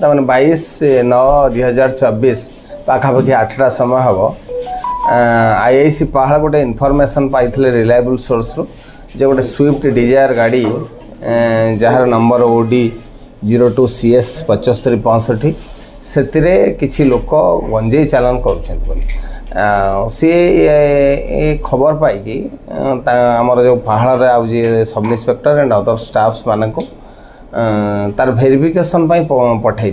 तमाने 22/9/2024 पाखापाखि 8टा समय हम आईआईसी पहाड़ गोटे इनफॉरमेशन पाई रिलायबल सोर्स रु जे गोटे स्विफ्ट डिजायर गाड़ी जार नंबर OD 02CS 7565 से किसी लोक गंजेई चालान कर सी खबर पाई आमर जो पहाड़ आउे sub inspector and other staffs मान को तार भेरिफिकेशन पठाई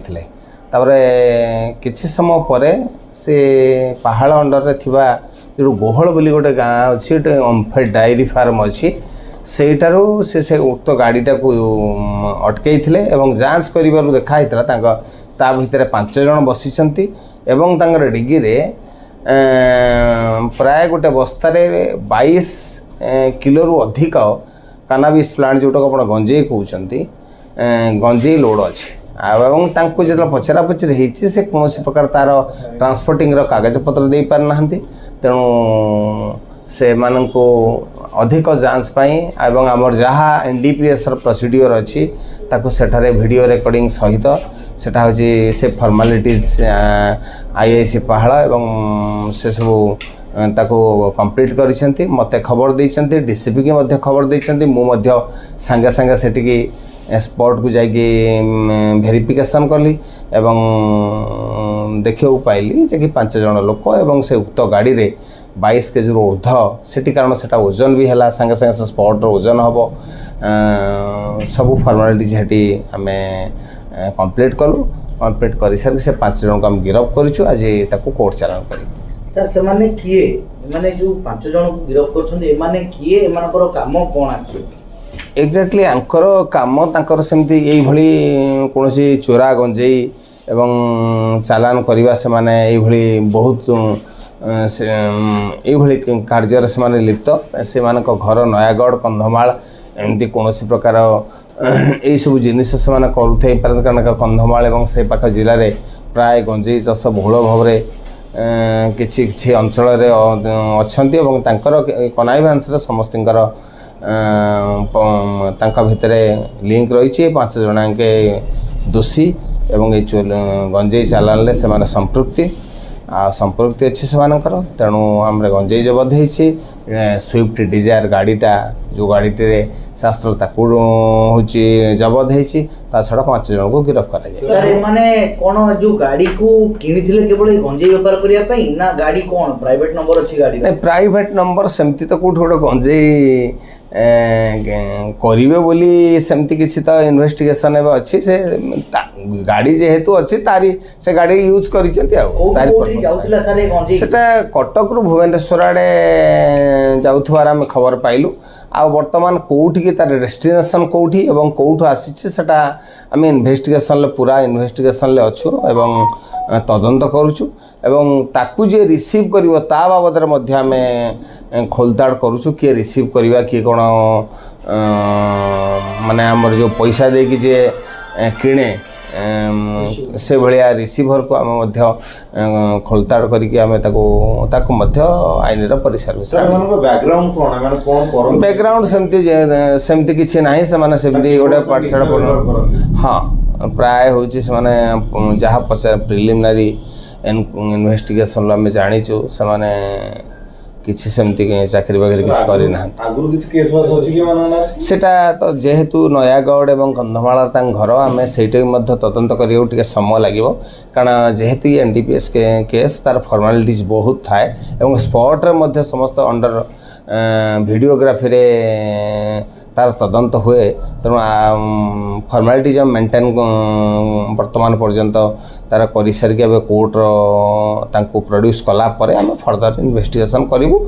किसी समय पर से पहाड़ अंडर थिबा जो गोहल बोली गोटे गाँ अच्छी गोटे ओम्फेड डायरी फार्म अच्छी सेठारू से उक्त गाड़ीटा को अटकई जांच कर देखाई ता भितर 5 जन बसी डिगी रे प्राय गोटे बस्तार 22 किलो अधिक कानाबिस प्लांट जोटा आप गंजेई कहते गंजेई लोड अच्छी जो पचरा पचरी होती से कौन प्रकार तार ट्रांसपोर्टिंग कागज पत्र दे पारना तेणु से मानक अधिक जांच एवं आमर जहाँ NDPS प्रोसीड्योर अच्छी ताकू सेठारे वीडियो रिकॉर्डिंग सहित सेटा होची से फॉर्मालिटीज आईआईसी पहाड़ एवं से सब ताको कंप्लीट करिसेंती मते खबर देइचंती डीसीपी के मध्य खबर देइचंती मु मध्य संगे संगे सेटिकी स्पॉट को जाइए वेरिफिकेशन कली एवं देखिए पाइली जे कि 5 जन लोक एवं से उक्त गाड़ी रे 22 केजी ऊर्ध सेठी कारण सेटा ओजन भी है संगे संगे से स्पॉट ओजन हम सब फॉर्मालिटी हेटी आम कंप्लीट कलु कंप्लीट कर सारे से 5 जन को आम गिरफ्त करूँ आज ताको कोर्ट चालान कर सर से माने किए माने जो 5 जन को गिरफ्त करछन्ते ए माने किए एमानकर काम कोन एक्चुअली एक्जाक्टली आंकर काम तांकर सेमती एई भली कोनोसी चोरा गंजेई एवं चालान करवा से माने एई भली बहुत एई भली कार्य से माने लिप्त से मानक घर नयागढ़ कंधमाल एमती कोनोसी प्रकार एई सब जिनिस से माने करूथै कारण कंधमाल एवं से पाख जिले रे प्राय गंजेई चाष बहुल भाव रे किछि किछि अंचल रे अछंती एवं तांकर कनाइभांस रे समस्तिंकर भितर लिंक रही 5 जन के दोषी एवं ये गंजेई चालान से संपृक्ति अच्छी से तेणु आम गंजेई जबत होती स्विफ्ट डिजायर गाड़ीटा जो गाड़ी शास्त्र ताकू जबत होती छड़ा 5 जन को गिरफ्त कर जो गाड़ी को किनी केवल गंजेई व्यापार करने ना गाड़ी कौन प्राइवेट नंबर अच्छी गाड़ी प्राइवेट नंबर सेमती तो कौट गोटे गंजेई करिवे बोली सेमती किसी तो इन्वेस्टिगेशन एवं अच्छी से गाड़ी जेहेतु अच्छी तारी से गाड़ी यूज करिसेंती सेटा कटक रु भुवनेश्वर आड़े जाउथवार आम खबर पाइलु आ वर्तमान कोठी की तार डेस्टिनेशन कोठी एवं कोठु आसी सेटा आम इन्वेस्टिगेशन पूरा इन्वेस्टिगेशन ले अच्छु एवं तदंत करुचु एवं ताकू जे रिसीव करिवो ता बाबद रे मध्य आम खोलताड़ करुचु किए रिसीव करवा किए कौन माने आमर जो पैसा दे कि जे किणे से भाया रिसीभर को आम मध्य खोलताड़ करके आम ताकू मध्य आईन परिसर बैकग्राउंड सेमती किसी ना से गोटे पाठशाला हाँ प्राय हूँ से जहाँ पचार प्रिलिमिनारी इन्वेस्टिगेशन आम जाचु से किसी सेमती चाकरी बाकरी किसी करना सेटा तो जेहेतु नयागढ़ एवं कंधमाल घर आम से तदंत कर समय लगे कारण जेहेतु ये NDPS केस तार फॉर्मालिटीज बहुत थाए एवं स्पॉट रे समस्त अंडर वीडियोग्राफी रे तार तदंत हुए तेणु फॉर्मालिटीज मेंटेन वर्तमान पर्यंत तार कर सारिक कोर्ट प्रोड्यूस कला आम फर्दर इन्वेस्टिगेशन करूँ।